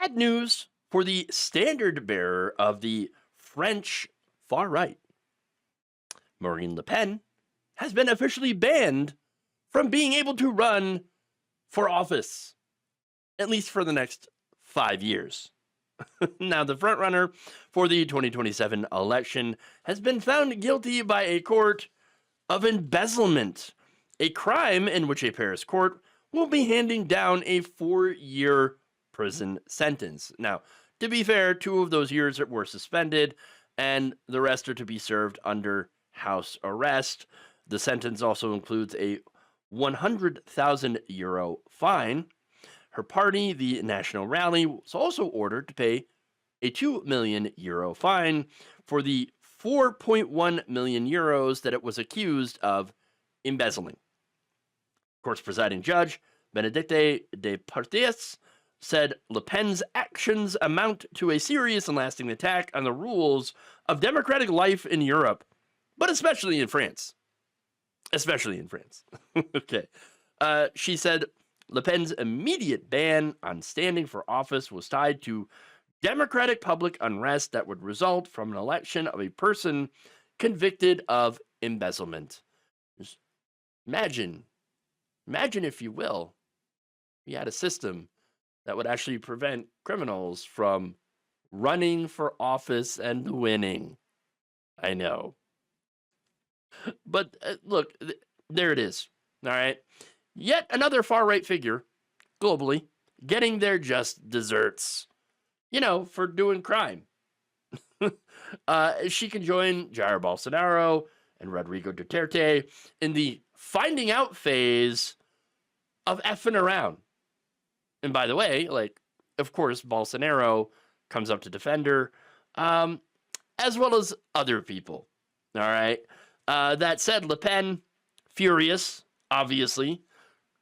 Bad news for the standard bearer of the French far right. Marine Le Pen has been officially banned from being able to run for office, at least for the next 5 years. Now, the frontrunner for the 2027 election has been found guilty by a court of embezzlement, a crime in which a Paris court will be handing down a 4-year prison sentence. Now, to be fair, 2 of those years were suspended, and the rest are to be served under house arrest. The sentence also includes a €100,000 fine. Her party, the National Rally, was also ordered to pay a €2 million fine for the 4.1 million euros that it was accused of embezzling. Court's presiding judge, Bénédicte de Perthuis, said Le Pen's actions amount to a serious and lasting attack on the rules of democratic life in Europe, but especially in France. Especially in France. Okay. She said Le Pen's immediate ban on standing for office was tied to democratic public unrest that would result from an election of a person convicted of embezzlement. Just imagine, if you will, we had a system that would actually prevent criminals from running for office and winning. I know. But look, there it is. All right. Yet another far right figure globally getting their just desserts, for doing crime. She can join Jair Bolsonaro and Rodrigo Duterte in the finding out phase of effing around. And by the way, of course, Bolsonaro comes up to defend her, as well as other people. All right. That said, Le Pen, furious, obviously.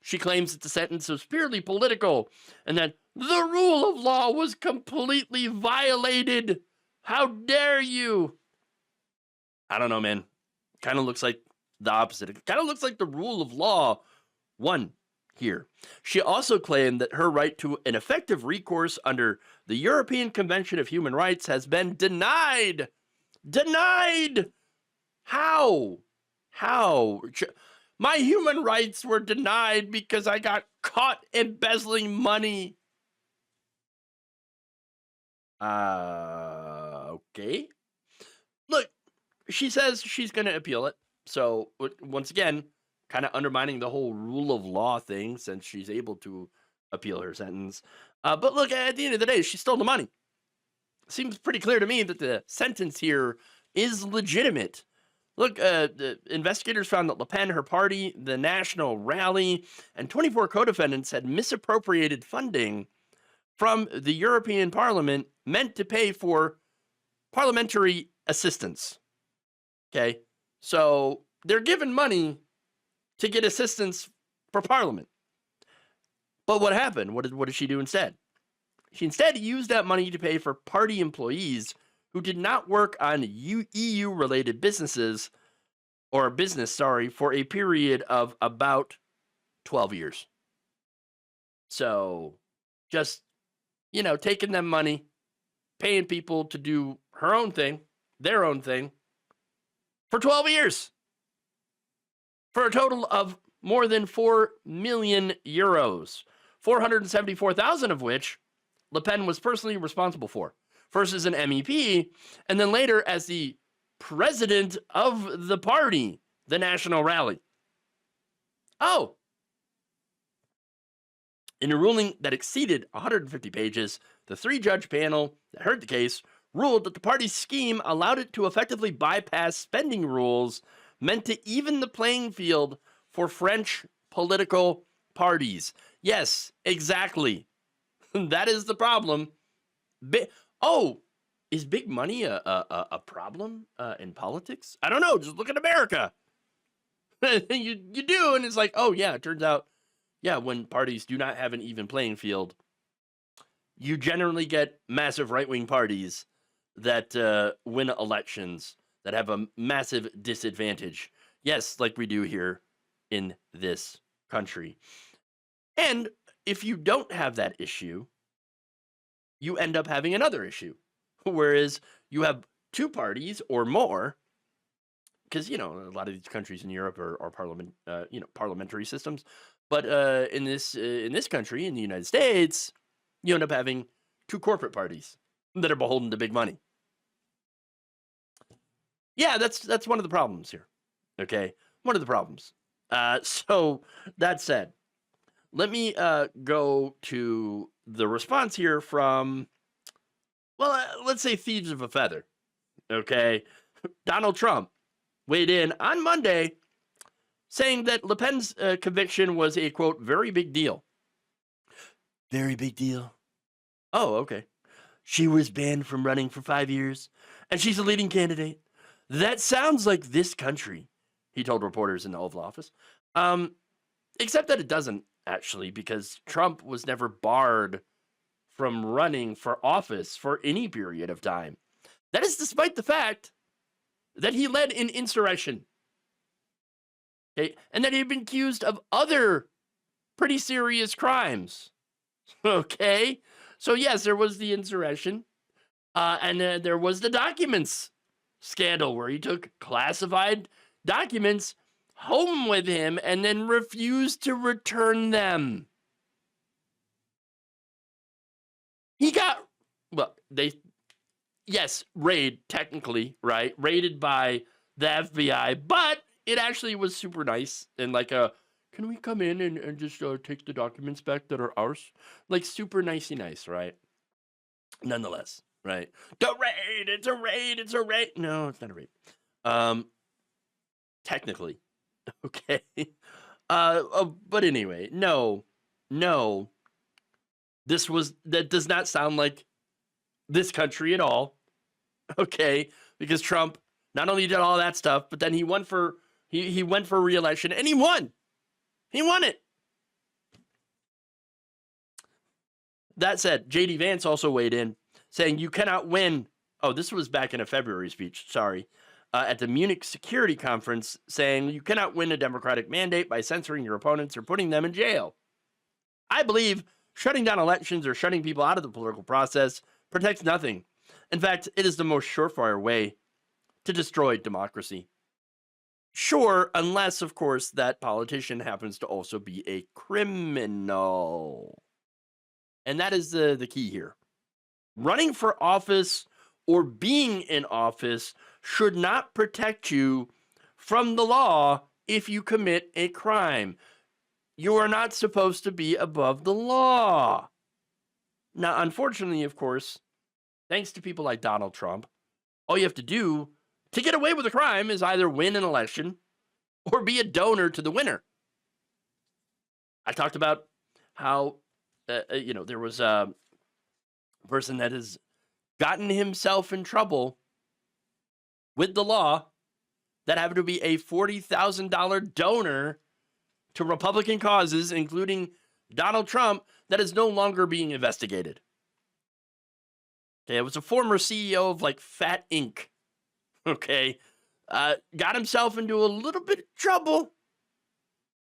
She claims that the sentence was purely political and that the rule of law was completely violated. How dare you? I don't know, man. Kind of looks like the opposite. It kind of looks like the rule of law won here. She also claimed that her right to an effective recourse under the European Convention of Human Rights has been denied. Denied! How? My human rights were denied because I got caught embezzling money. Okay. Look, she says she's going to appeal it. So, once again, kind of undermining the whole rule of law thing since she's able to appeal her sentence. But look, at the end of the day, she stole the money. Seems pretty clear to me that the sentence here is legitimate. Look, the investigators found that Le Pen, her party, the National Rally, and 24 co-defendants had misappropriated funding from the European Parliament meant to pay for parliamentary assistance. Okay, so they're given money to get assistance for Parliament. But what happened? What did she do instead? She instead used that money to pay for party employees who did not work on EU-related business, for a period of about 12 years. So, just, taking them money, paying people to do her own thing, their own thing, for 12 years. For a total of more than 4 million euros, 474,000 of which Le Pen was personally responsible for. First as an MEP, and then later as the president of the party, the National Rally. Oh. In a ruling that exceeded 150 pages, the 3-judge panel that heard the case ruled that the party's scheme allowed it to effectively bypass spending rules meant to even the playing field for French political parties. Yes, exactly. That is the problem. Is big money a problem in politics? I don't know. Just look at America. you do, and it's like, oh yeah, it turns out, yeah, when parties do not have an even playing field, you generally get massive right-wing parties that win elections that have a massive disadvantage. Yes, like we do here in this country. And if you don't have that issue, you end up having another issue. Whereas you have two parties or more, because a lot of these countries in Europe are parliamentary systems, but in this country, in the United States, you end up having two corporate parties that are beholden to big money. Yeah, that's one of the problems here. Okay, one of the problems. So that said, let me go to the response here from, well, let's say thieves of a feather. Okay, Donald Trump weighed in on Monday saying that Le Pen's conviction was a, quote, very big deal. Very big deal. Oh, okay. She was banned from running for 5 years, and she's a leading candidate. That sounds like this country, he told reporters in the Oval Office. Except that it doesn't, actually, because Trump was never barred from running for office for any period of time. That is despite the fact that he led an insurrection. Okay, and that he had been accused of other pretty serious crimes. Okay, so yes, there was the insurrection, and there was the documents scandal where he took classified documents home with him and then refused to return them. He got, technically, right? Raided by the FBI, but it actually was super nice and like can we come in and just take the documents back that are ours? Like super nicey nice, right? Nonetheless, right? The raid, it's a raid, it's a raid. No, it's not a raid. Technically, okay. But anyway, no, that does not sound like this country at all. Okay, because Trump not only did all that stuff, but then he went for re-election and he won. He won it. That said, J.D. Vance also weighed in, saying you cannot win. Oh, this was back in a February speech, sorry, at the Munich Security Conference, saying you cannot win a Democratic mandate by censoring your opponents or putting them in jail. I believe shutting down elections or shutting people out of the political process protects nothing. In fact, it is the most surefire way to destroy democracy. Sure, unless, of course, that politician happens to also be a criminal. And that is the key here. Running for office or being in office should not protect you from the law if you commit a crime. You are not supposed to be above the law. Now, unfortunately, of course, thanks to people like Donald Trump, all you have to do to get away with a crime is either win an election or be a donor to the winner. I talked about how, there was a person that has gotten himself in trouble with the law that happened to be a $40,000 donor to Republican causes, including Donald Trump, that is no longer being investigated. Okay, it was a former CEO of Fat Inc. Okay, got himself into a little bit of trouble,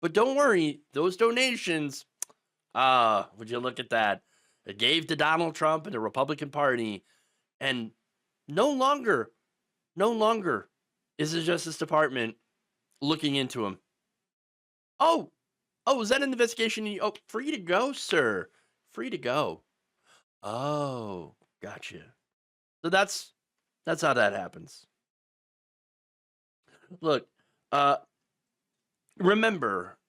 but don't worry, those donations, would you look at that? It gave to Donald Trump and the Republican Party, and no longer is the Justice Department looking into him. Oh, is that an investigation? Oh, free to go, sir. Free to go. Oh, gotcha. So that's how that happens. Look, remember,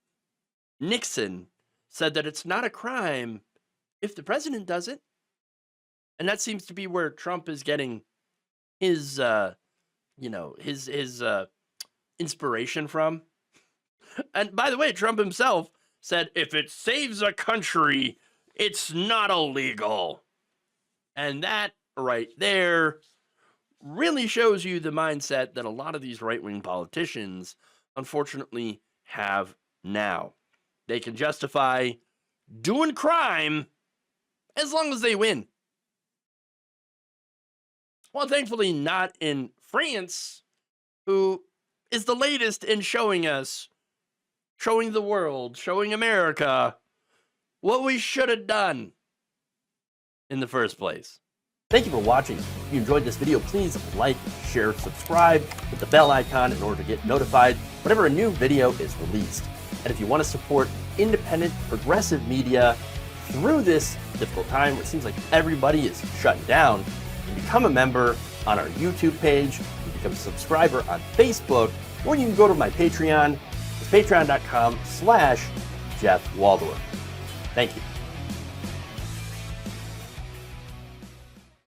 Nixon said that it's not a crime if the president does it. And that seems to be where Trump is getting his, his inspiration from. And by the way, Trump himself said, if it saves a country, it's not illegal. And that right there really shows you the mindset that a lot of these right-wing politicians, unfortunately, have now. They can justify doing crime as long as they win. Well, thankfully, not in France, who is the latest in showing the world, showing America what we should have done. in the first place. Thank you for watching. If you enjoyed this video, please like, share, subscribe, hit the bell icon in order to get notified whenever a new video is released. And if you want to support independent, progressive media through this difficult time where it seems like everybody is shutting down, you can become a member on our YouTube page, you can become a subscriber on Facebook, or you can go to my Patreon. It's patreon.com/Jeff Waldorf. Thank you.